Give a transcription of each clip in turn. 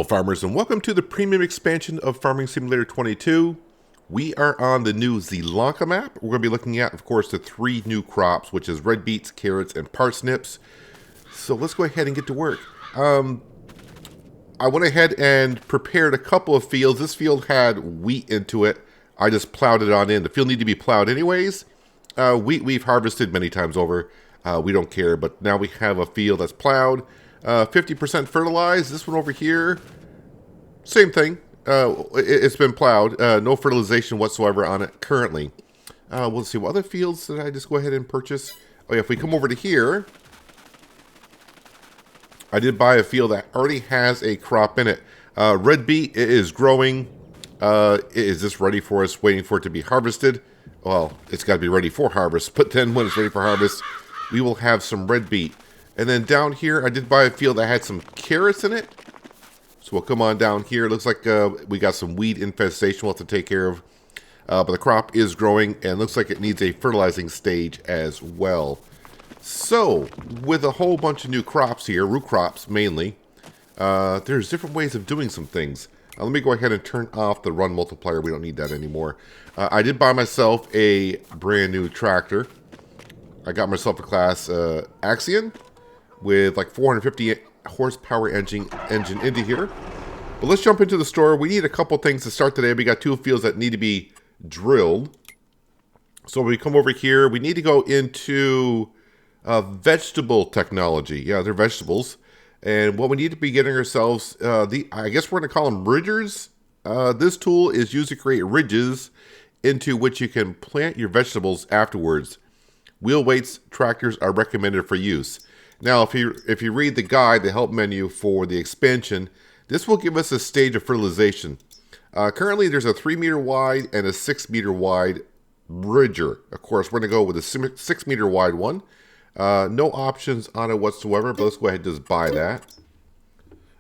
Hello farmers and welcome to the premium expansion of Farming Simulator 22. We are on the new Zielonka map. We're going to be looking at, of course, the three new crops, which is red beets, carrots, and parsnips. So let's go ahead and get to work. I went ahead and prepared a couple of fields. This field had wheat into it. I just plowed it on in. The field needed to be plowed anyways. Wheat we've harvested many times over. We don't care, but now we have a field that's plowed. 50% fertilized. This one over here, same thing. It's been plowed. No fertilization whatsoever on it currently. We'll see what other fields did I just go ahead and purchase. Oh yeah, if we come over to here, I did buy a field that already has a crop in it. Red beet is growing. Is this ready for us, waiting for it to be harvested? Well, it's got to be ready for harvest, but then when it's ready for harvest, we will have some red beet. And then down here, I did buy a field that had some carrots in it. So we'll come on down here. It looks like we got some weed infestation we'll have to take care of. But the crop is growing and looks like it needs a fertilizing stage as well. So, with a whole bunch of new crops here, root crops mainly, there's different ways of doing some things. Let me go ahead and turn off the run multiplier. We don't need that anymore. I did buy myself a brand new tractor. I got myself a class Axion with like 450 horsepower engine into here. But let's jump into the store. We need a couple things to start today. We got two fields that need to be drilled. So when we come over here, we need to go into vegetable technology. Yeah, they're vegetables. And what we need to be getting ourselves, I guess we're going to call them ridgers. This tool is used to create ridges into which you can plant your vegetables afterwards. Wheel weights tractors are recommended for use. Now, if you read the guide, the help menu for the expansion, this will give us a stage of fertilization. Currently, there's a 3-meter wide and a 6-meter wide ridger. Of course, we're going to go with a 6-meter wide one. No options on it whatsoever, but let's go ahead and just buy that.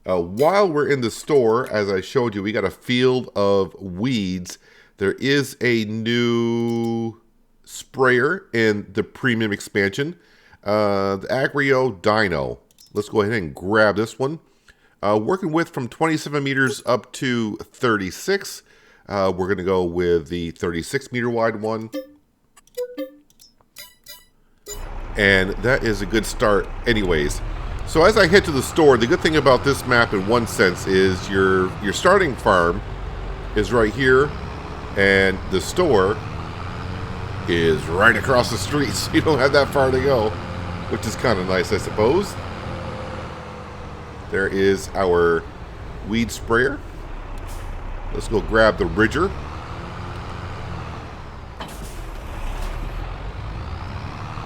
While we're in the store, as I showed you, we got a field of weeds. There is a new sprayer in the premium expansion. The Agrio Dino. Let's go ahead and grab this one. Working with from 27 meters up to 36. We're going to go with the 36-meter wide one. And that is a good start anyways. So as I head to the store, the good thing about this map in one sense is your starting farm is right here. And the store is right across the street, so you don't have that far to go, which is kind of nice, I suppose. There is our weed sprayer. Let's go grab the ridger.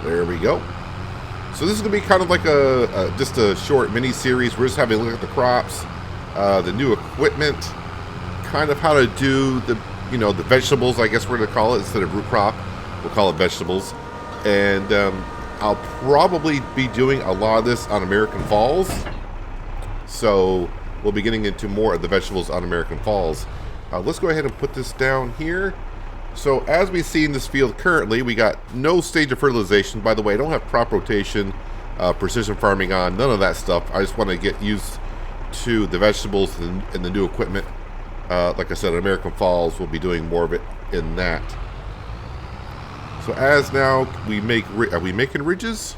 There we go. So this is going to be kind of like just a short mini series. We're just having a look at the crops, the new equipment, kind of how to do the vegetables, I guess we're going to call it, instead of root crop. We'll call it vegetables. And I'll probably be doing a lot of this on American Falls. So we'll be getting into more of the vegetables on American Falls. Let's go ahead and put this down here. So as we see in this field currently, we got no stage of fertilization. By the way, I don't have crop rotation, precision farming on, none of that stuff. I just want to get used to the vegetables and the new equipment. Like I said, at American Falls, we'll be doing more of it in that. So as now we are we making ridges?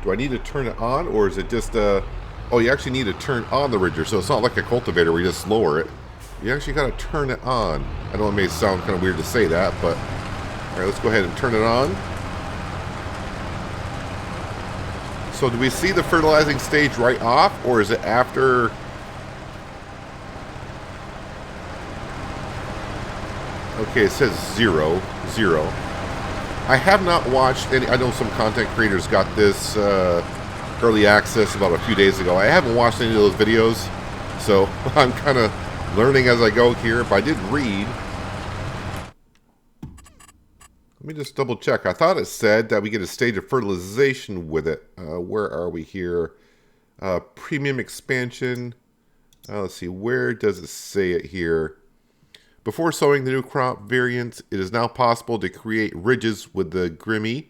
Do I need to turn it on, or is it just oh, you actually need to turn on the ridger, so it's not like a cultivator where you just lower it. You actually got to turn it on. I know it may sound kind of weird to say that, but all right, let's go ahead and turn it on. So do we see the fertilizing stage right off, or is it after? Okay, it says 0. I have not watched any. I know some content creators got this early access about a few days ago. I haven't watched any of those videos, so I'm kind of learning as I go here, but I did read. Let me just double check. I thought it said that we get a stage of fertilization with it. Where are we here? Premium expansion. Let's see, where does it say it here? Before sowing the new crop variants, it is now possible to create ridges with the Grimmy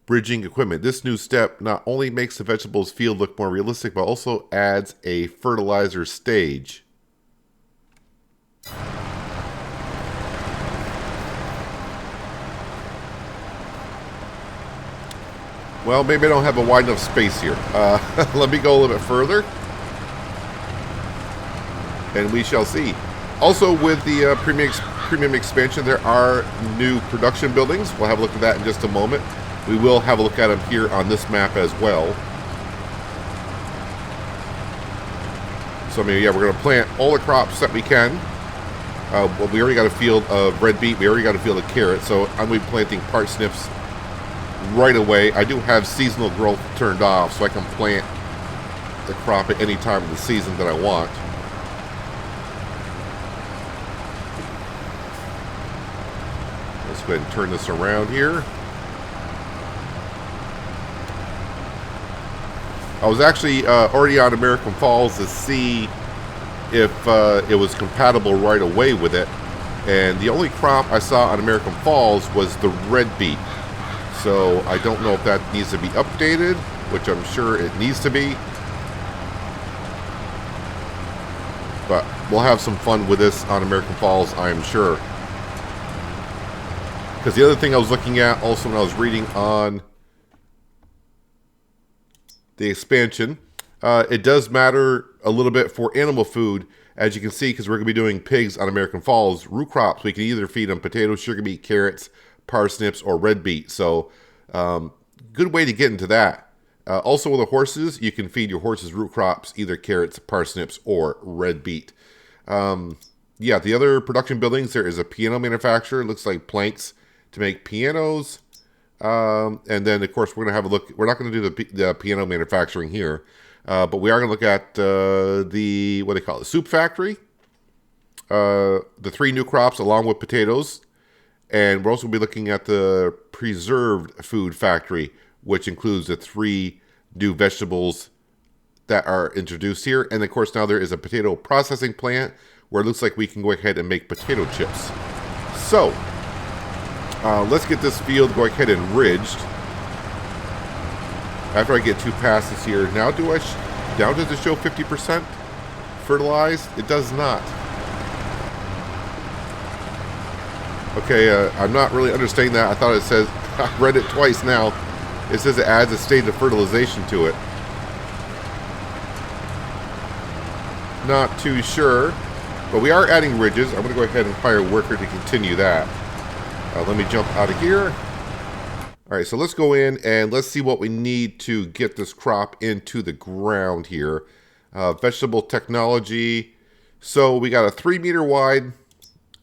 bridging equipment. This new step not only makes the vegetables field look more realistic, but also adds a fertilizer stage. Well, maybe I don't have a wide enough space here. Let me go a little bit further, and we shall see. Also, with the premium expansion, there are new production buildings. We'll have a look at that in just a moment. We will have a look at them here on this map as well. So, I mean, yeah, we're going to plant all the crops that we can. Well, we already got a field of red beet. We already got a field of carrots. So I'm going to be planting parsnips right away. I do have seasonal growth turned off, so I can plant the crop at any time of the season that I want. Let's go ahead and turn this around here. I was actually already on American Falls to see if it was compatible right away with it, and the only crop I saw on American Falls was the red beet. So I don't know if that needs to be updated, which I'm sure it needs to be. But we'll have some fun with this on American Falls, I'm sure. Because the other thing I was looking at also when I was reading on the expansion, it does matter a little bit for animal food, as you can see, because we're going to be doing pigs on American Falls. Root crops, we can either feed them potatoes, sugar beet, carrots, parsnips, or red beet. So good way to get into that. Also with the horses, you can feed your horses root crops, either carrots, parsnips, or red beet. Yeah, the other production buildings, there is a piano manufacturer. It looks like planks to make pianos. And then, of course, we're going to have a look. We're not going to do the piano manufacturing here. But we are going to look at the, what do they call it, soup factory. The 3 new crops along with potatoes. And we're also going to be looking at the preserved food factory, which includes the 3 new vegetables that are introduced here. And of course, now there is a potato processing plant where it looks like we can go ahead and make potato chips. So, let's get this field go ahead and ridged. After I get 2 passes here, now does it show 50% fertilized? It does not. Okay, I'm not really understanding that. I thought it says, I read it twice now. It says it adds a stage of fertilization to it. Not too sure. But we are adding ridges. I'm going to go ahead and hire a worker to continue that. Let me jump out of here. All right, so let's go in and let's see what we need to get this crop into the ground here. Vegetable technology. So we got a 3-meter wide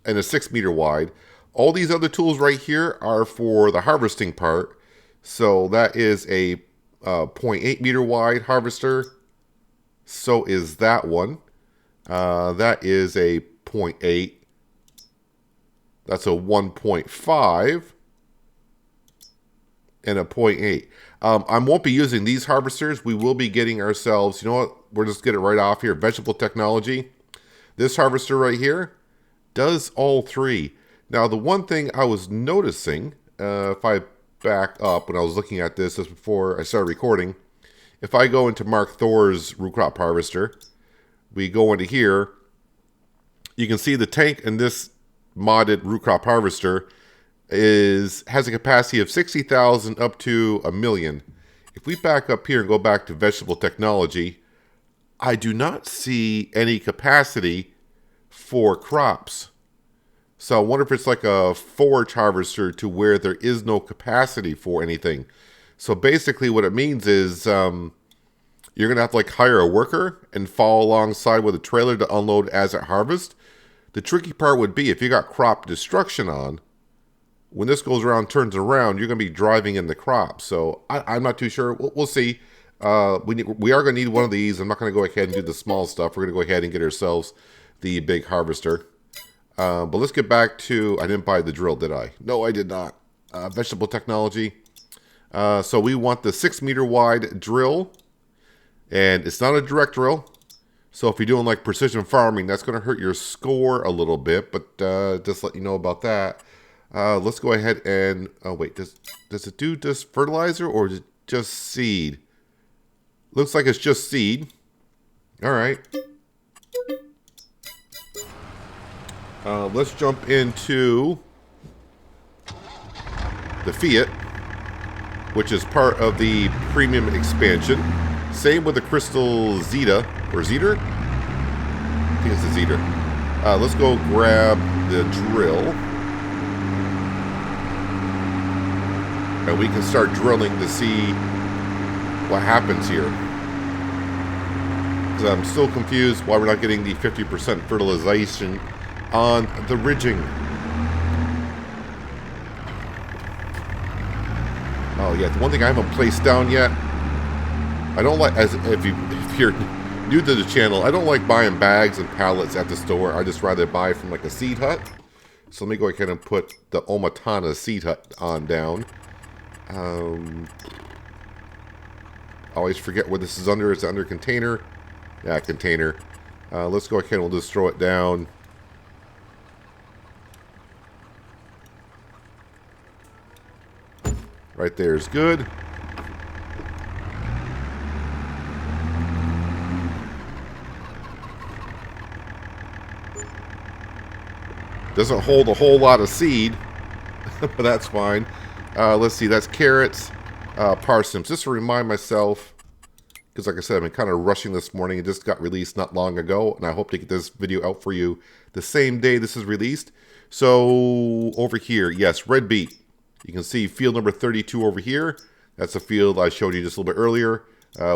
and a 6-meter wide. All these other tools right here are for the harvesting part. So that is a 0.8-meter wide harvester. So is that one. That is a 0.8. That's a 1.5. And a 0.8. I won't be using these harvesters. We will be getting ourselves, you know what? We'll just get it right off here. Vegetable technology. This harvester right here does all 3. Now, the one thing I was noticing, if I back up when I was looking at this before I started recording, if I go into Mark Thor's root crop harvester, we go into here, you can see the tank in this modded root crop harvester has a capacity of 60,000 up to 1,000,000. If we back up here and go back to vegetable technology, I do not see any capacity for crops. So I wonder if it's like a forage harvester to where there is no capacity for anything. So basically what it means is you're going to have to like hire a worker and follow alongside with a trailer to unload as it harvests. The tricky part would be if you got crop destruction on, when this goes around, turns around, you're going to be driving in the crop. So I'm not too sure. We'll see. We are going to need one of these. I'm not going to go ahead and do the small stuff. We're going to go ahead and get ourselves the big harvester. But let's get back to, I didn't buy the drill, did I? No, I did not. Vegetable technology. So we want the 6-meter wide drill. And it's not a direct drill. So if you're doing like precision farming, that's going to hurt your score a little bit. But just let you know about that. Let's go ahead and... Oh, wait. Does it do just fertilizer or is it just seed? Looks like it's just seed. All right. Let's jump into the Fiat, which is part of the premium expansion. Same with the Crystal Zeta, or Zeter? I think it's the Zeter. Let's go grab the drill. And we can start drilling to see what happens here. Because I'm still confused why we're not getting the 50% fertilization on the ridging. Oh yeah, the one thing I haven't placed down yet, I don't like, if you're new to the channel, I don't like buying bags and pallets at the store. I just rather buy from like a seed hut. So let me go ahead and put the Omatana seed hut on down. I always forget what this is under. Is it under container? Yeah, container. Let's go ahead and we'll just throw it down. Right there is good. Doesn't hold a whole lot of seed, but that's fine. Let's see, that's carrots, parsnips. Just to remind myself, because like I said, I've been kind of rushing this morning. It just got released not long ago, and I hope to get this video out for you the same day this is released. So over here, yes, red beet. You can see field number 32 over here. That's the field I showed you just a little bit earlier.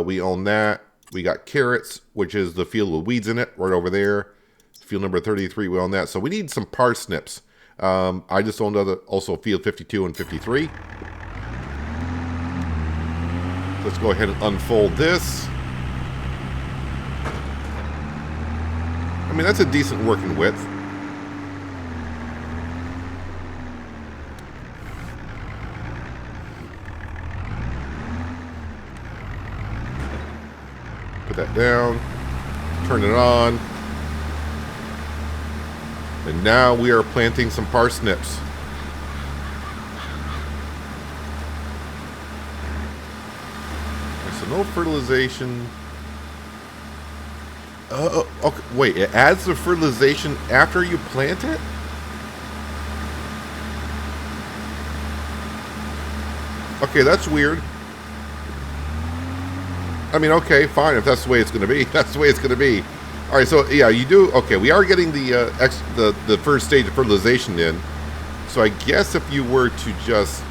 We own that. We got carrots, which is the field with weeds in it, right over there. Field number 33, we own that. So we need some parsnips. I just owned also field 52 and 53. Let's go ahead and unfold this. I mean, that's a decent working width. Put that down. Turn it on. And now we are planting some parsnips. So no fertilization. Okay, wait, it adds the fertilization after you plant it? Okay, that's weird. I mean, okay, fine, if that's the way it's going to be. That's the way it's going to be. All right, so yeah, you do. Okay, we are getting the first stage of fertilization in. So I guess if you were to just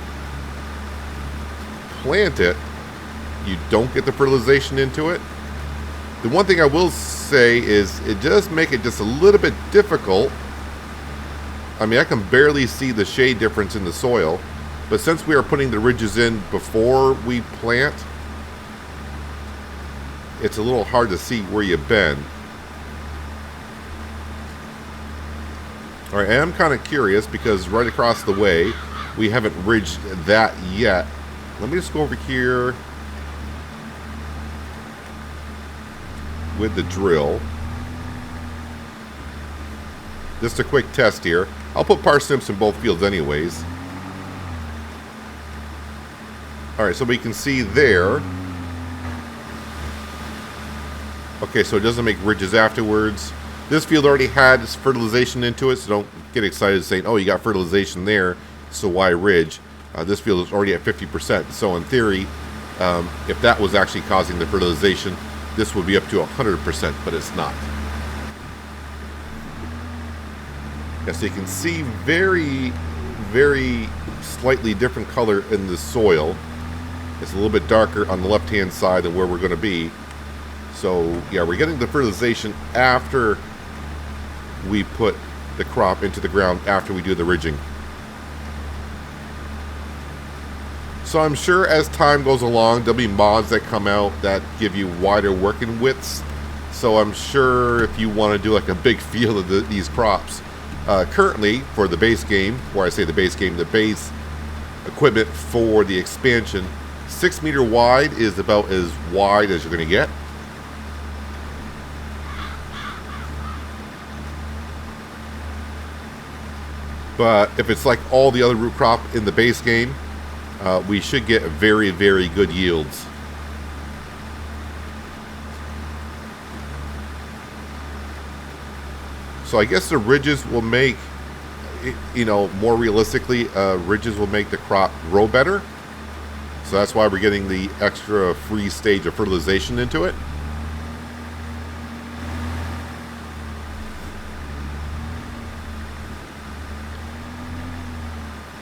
plant it, you don't get the fertilization into it. The one thing I will say is it does make it just a little bit difficult. I mean, I can barely see the shade difference in the soil, but since we are putting the ridges in before we plant, it's a little hard to see where you've been. All right, I am kind of curious because right across the way, we haven't ridged that yet. Let me just go over here with the drill. Just a quick test here. I'll put parsnips in both fields anyways. All right, so we can see there. Okay, so it doesn't make ridges afterwards. This field already had its fertilization into it, so don't get excited saying, oh, you got fertilization there, so why ridge? This field is already at 50%. So in theory, if that was actually causing the fertilization, this would be up to 100%, but it's not. Yes, so you can see very, very slightly different color in the soil. It's a little bit darker on the left-hand side than where we're going to be. So, yeah, we're getting the fertilization after we put the crop into the ground, after we do the ridging. So I'm sure as time goes along, there'll be mods that come out that give you wider working widths. So I'm sure if you want to do like a big field of these crops, currently for the base game, where I say the base game, the base equipment for the expansion, 6 meter wide is about as wide as you're going to get. But if it's like all the other root crop in the base game, we should get very, very good yields. So I guess the ridges will make, you know, more realistically, ridges will make the crop grow better. So that's why we're getting the extra free stage of fertilization into it.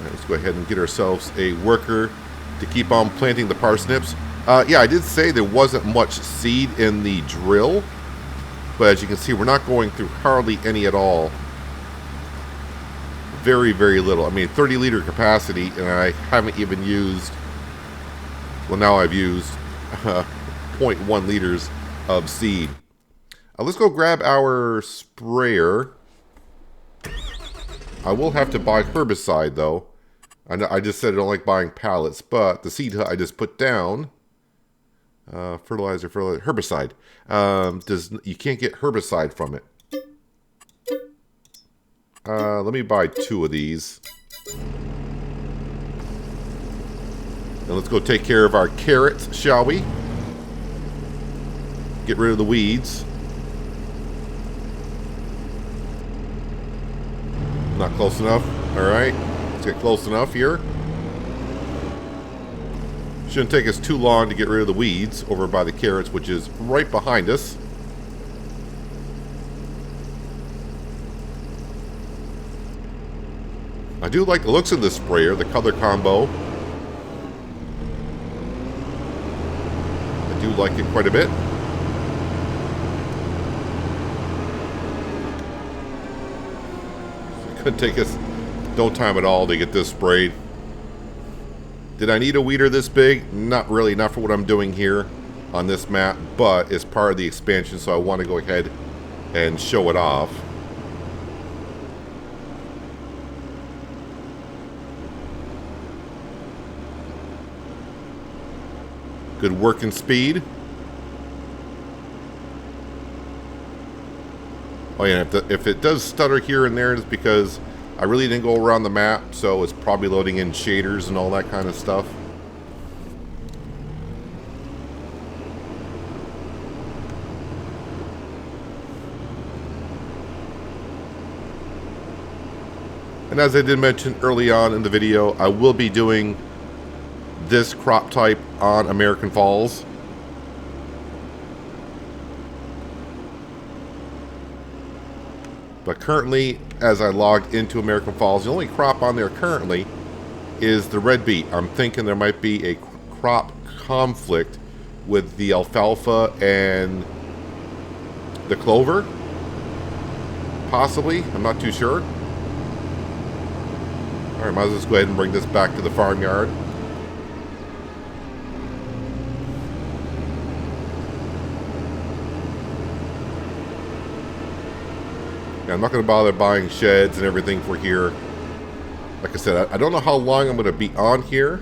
Let's go ahead and get ourselves a worker to keep on planting the parsnips. Yeah, I did say there wasn't much seed in the drill, but as you can see, we're not going through hardly any at all. Very, very little. I mean, 30-liter capacity, and I haven't even used, well, now I've used 0.1 liters of seed. Let's go grab our sprayer. I will have to buy herbicide, though. I just said I don't like buying pallets, but the seed I just put down, fertilizer, herbicide. You can't get herbicide from it. Let me buy 2 of these. And let's go take care of our carrots, shall we? Get rid of the weeds. Not close enough. Alright. Let's get close enough here. Shouldn't take us too long to get rid of the weeds over by the carrots, which is right behind us. I do like the looks of this sprayer, the color combo. I do like it quite a bit. It could take us no time at all to get this sprayed. Did I need a weeder this big? Not really, not for what I'm doing here on this map, but it's part of the expansion, so I want to go ahead and show it off. Good working speed. Oh yeah, if it does stutter here and there, it's because I really didn't go around the map, so it's probably loading in shaders and all that kind of stuff. And as I did mention early on in the video, I will be doing this crop type on American Falls. But currently, as I logged into American Falls, the only crop on there currently is the red beet. I'm thinking there might be a crop conflict with the alfalfa and the clover. Possibly. I'm not too sure. Alright, might as well just go ahead and bring this back to the farmyard. I'm not going to bother buying sheds and everything for here. Like I said, I don't know how long I'm going to be on here.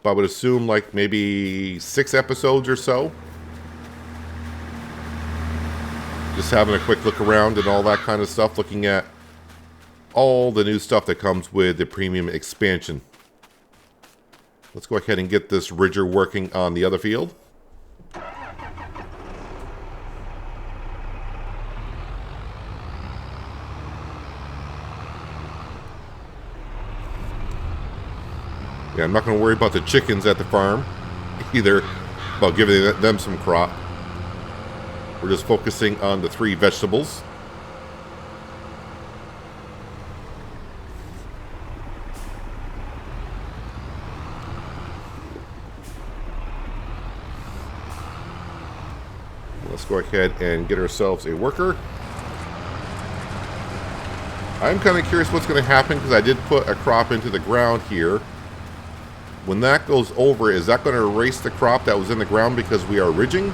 But I would assume like maybe 6 episodes or so. Just having a quick look around and all that kind of stuff. Looking at all the new stuff that comes with the premium expansion. Let's go ahead and get this ridger working on the other field. Yeah, I'm not going to worry about the chickens at the farm either, about giving them some crop. We're just focusing on the 3 vegetables. Let's go ahead and get ourselves a worker. I'm kind of curious what's going to happen because I did put a crop into the ground here. When that goes over, is that going to erase the crop that was in the ground because we are ridging?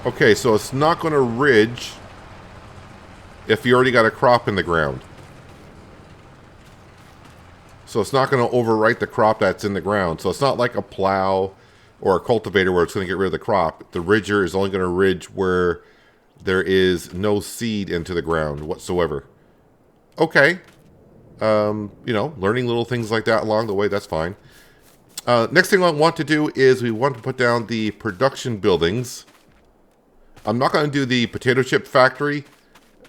Okay, so it's not going to ridge if you already got a crop in the ground. So it's not going to overwrite the crop that's in the ground. So it's not like a plow or a cultivator where it's going to get rid of the crop. The ridger is only going to ridge where there is no seed into the ground whatsoever. Okay. You know, learning little things like that along the way, that's fine. Next thing I want to do is we want to put down the production buildings. I'm not going to do the potato chip factory.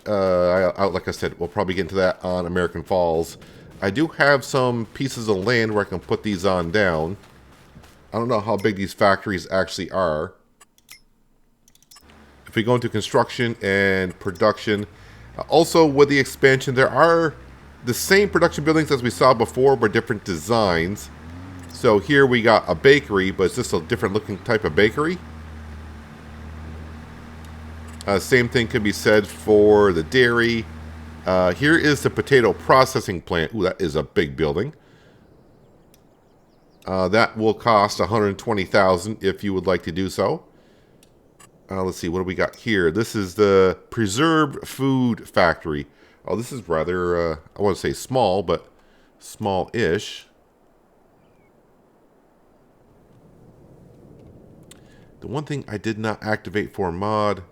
Like I said, we'll probably get into that on American Falls. I do have some pieces of land where I can put these on down. I don't know how big these factories actually are. If we go into construction and production, also with the expansion, there are the same production buildings as we saw before, but different designs. So here we got a bakery, but it's just a different looking type of bakery. Same thing can be said for the dairy. Here is the potato processing plant. Ooh, that is a big building. That will cost $120,000 if you would like to do so. Let's see, what do we got here? This is the preserved food factory. Oh, this is rather, I want to say small, but small-ish. The one thing I did not activate for a mod.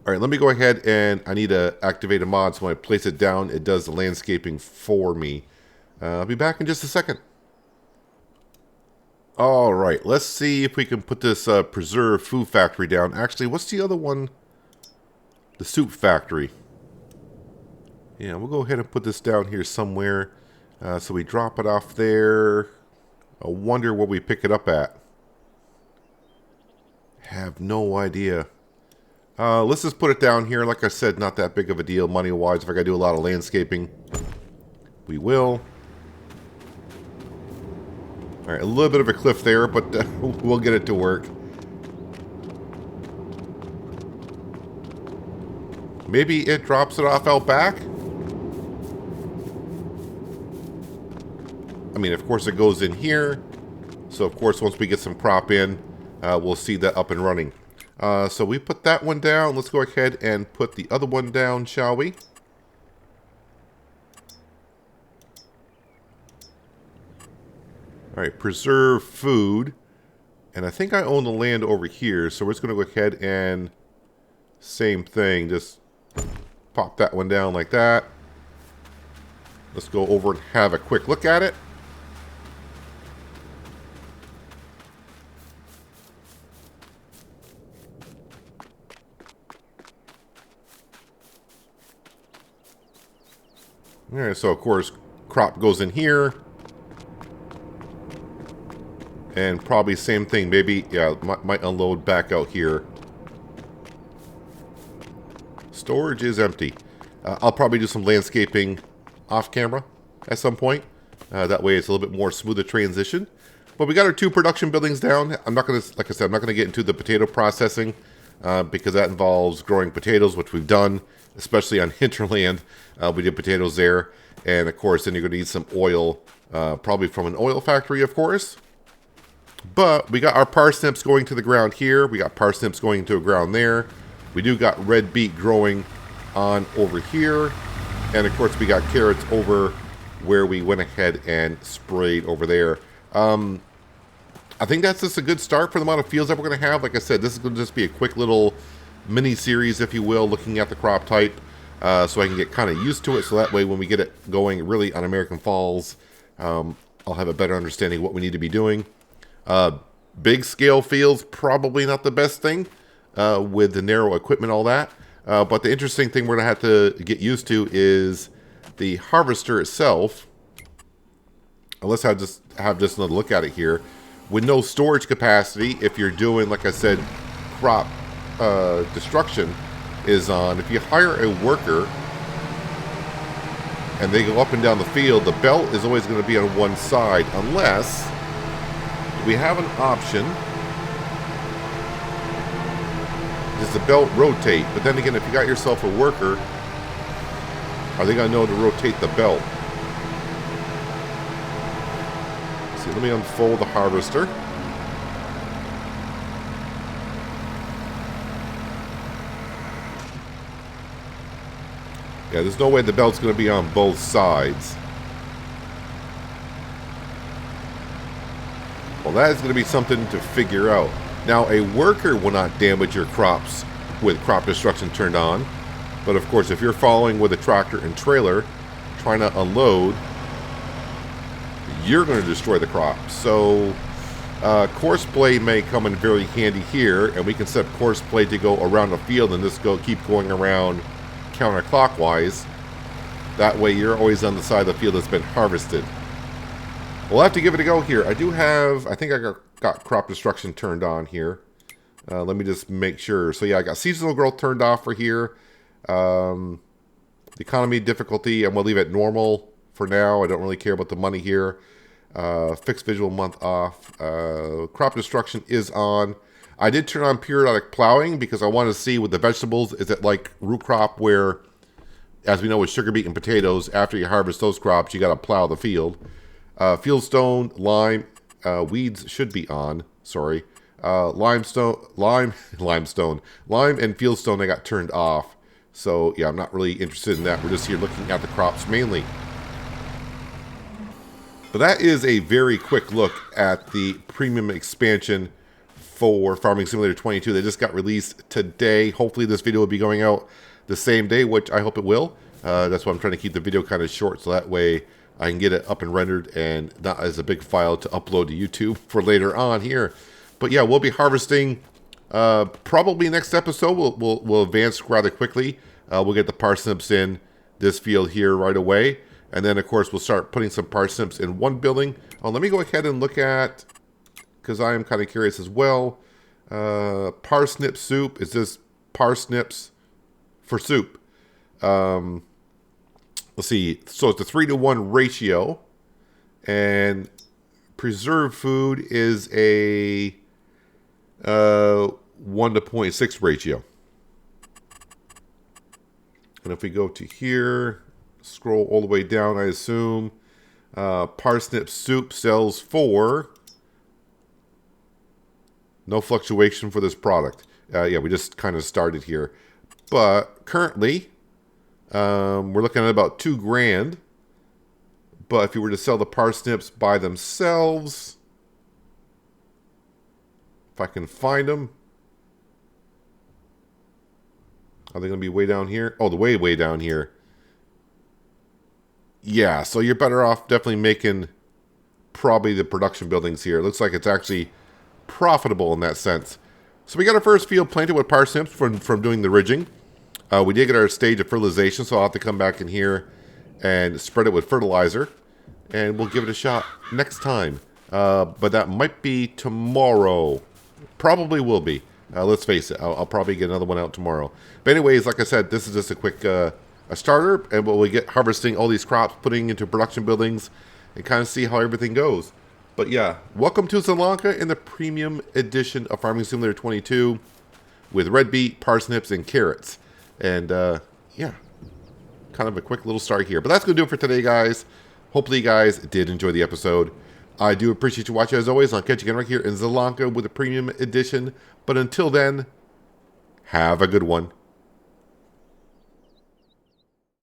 All right, let me go ahead and I need to activate a mod. So when I place it down, it does the landscaping for me. I'll be back in just a second. All right, let's see if we can put this preserved food factory down. Actually, what's the other one? The soup factory. Yeah, we'll go ahead and put this down here somewhere. So we drop it off there. I wonder where we pick it up at. Have no idea. Let's just put it down here. Like I said, not that big of a deal money-wise. If I got to do a lot of landscaping, we will. All right, a little bit of a cliff there, but we'll get it to work. Maybe it drops it off out back? I mean, of course, it goes in here. So, of course, once we get some crop in, we'll see that up and running. So we put that one down. Let's go ahead and put the other one down, shall we? All right, preserve food. And I think I own the land over here, so we're just going to go ahead and same thing, just pop that one down like that. Let's go over and have a quick look at it. All right, so of course, crop goes in here. And probably same thing, maybe, yeah, might unload back out here. Storage is empty. I'll probably do some landscaping off camera at some point. That way it's a little bit more smoother transition. But we got our 2 production buildings down. I'm not going to, like I said, I'm not going to get into the potato processing because that involves growing potatoes, which we've done, especially on hinterland. We did potatoes there. And of course, then you're going to need some oil, probably from an oil factory, of course. But we got our parsnips going to the ground here. We got parsnips going to the ground there. We do got red beet growing on over here. And of course we got carrots over where we went ahead and sprayed over there. I think that's just a good start for the amount of fields that we're going to have. Like I said, this is going to just be a quick little mini series, if you will, looking at the crop type. So I can get kind of used to it. So that way when we get it going really on American Falls, I'll have a better understanding of what we need to be doing. Big scale fields, probably not the best thing with the narrow equipment, all that. But the interesting thing we're going to have to get used to is the harvester itself. Let's just have just another look at it here. With no storage capacity, if you're doing, like I said, crop destruction is on. If you hire a worker and they go up and down the field, the belt is always going to be on one side unless we have an option. Does the belt rotate? But then again, if you got yourself a worker, are they going to know to rotate the belt? Let's see, let me unfold the harvester. Yeah, there's no way the belt's going to be on both sides. Well, that is going to be something to figure out. Now, a worker will not damage your crops with crop destruction turned on. But of course, if you're following with a tractor and trailer, trying to unload, you're going to destroy the crop. So, course play may come in very handy here, and we can set course play to go around the field and just keep going around counterclockwise. That way, you're always on the side of the field that's been harvested. We'll have to give it a go here. I think I got crop destruction turned on here. Let me just make sure. So yeah, I got seasonal growth turned off for here. The economy difficulty, I'm going to leave it normal for now. I don't really care about the money here. Fixed visual month off. Crop destruction is on. I did turn on periodic plowing because I want to see with the vegetables, is it like root crop where, as we know with sugar beet and potatoes, after you harvest those crops, you got to plow the field. Fieldstone, lime, weeds should be on. Sorry. Lime and fieldstone I got turned off. So yeah, I'm not really interested in that. We're just here looking at the crops mainly. But that is a very quick look at the premium expansion for Farming Simulator 22. They just got released today. Hopefully this video will be going out the same day, which I hope it will. That's why I'm trying to keep the video kind of short, so that way I can get it up and rendered and not as a big file to upload to YouTube for later on here. But yeah, we'll be harvesting probably next episode. We'll advance rather quickly. We'll get the parsnips in this field here right away. And then, of course, we'll start putting some parsnips in one building. Oh, let me go ahead and look at, because I am kind of curious as well. Parsnip soup. Is this parsnips for soup? Let's see. So it's a 3-to-1 ratio. And preserved food is a 1:0.6 ratio. And if we go to here, scroll all the way down, I assume parsnip soup sells for no fluctuation for this product. Yeah, we just kind of started here. But currently, we're looking at about $2,000. But if you were to sell the parsnips by themselves, if I can find them, are they going to be way down here? Oh, the way down here. Yeah, so you're better off definitely making probably the production buildings here. It looks like it's actually profitable in that sense. So we got our first field planted with parsnips from doing the ridging. We did get our stage of fertilization, so I'll have to come back in here and spread it with fertilizer. And we'll give it a shot next time. But that might be tomorrow. Probably will be. Let's face it, I'll probably get another one out tomorrow. But anyways, like I said, this is just a quick a starter, and we'll get harvesting all these crops, putting into production buildings, and kind of see how everything goes. But yeah, welcome to Zielonka in the premium edition of Farming Simulator 22 with red beet, parsnips, and carrots. And yeah, kind of a quick little start here. But that's going to do it for today, guys. Hopefully you guys did enjoy the episode. I do appreciate you watching as always. I'll catch you again right here in Zielonka with the premium edition. But until then, have a good one.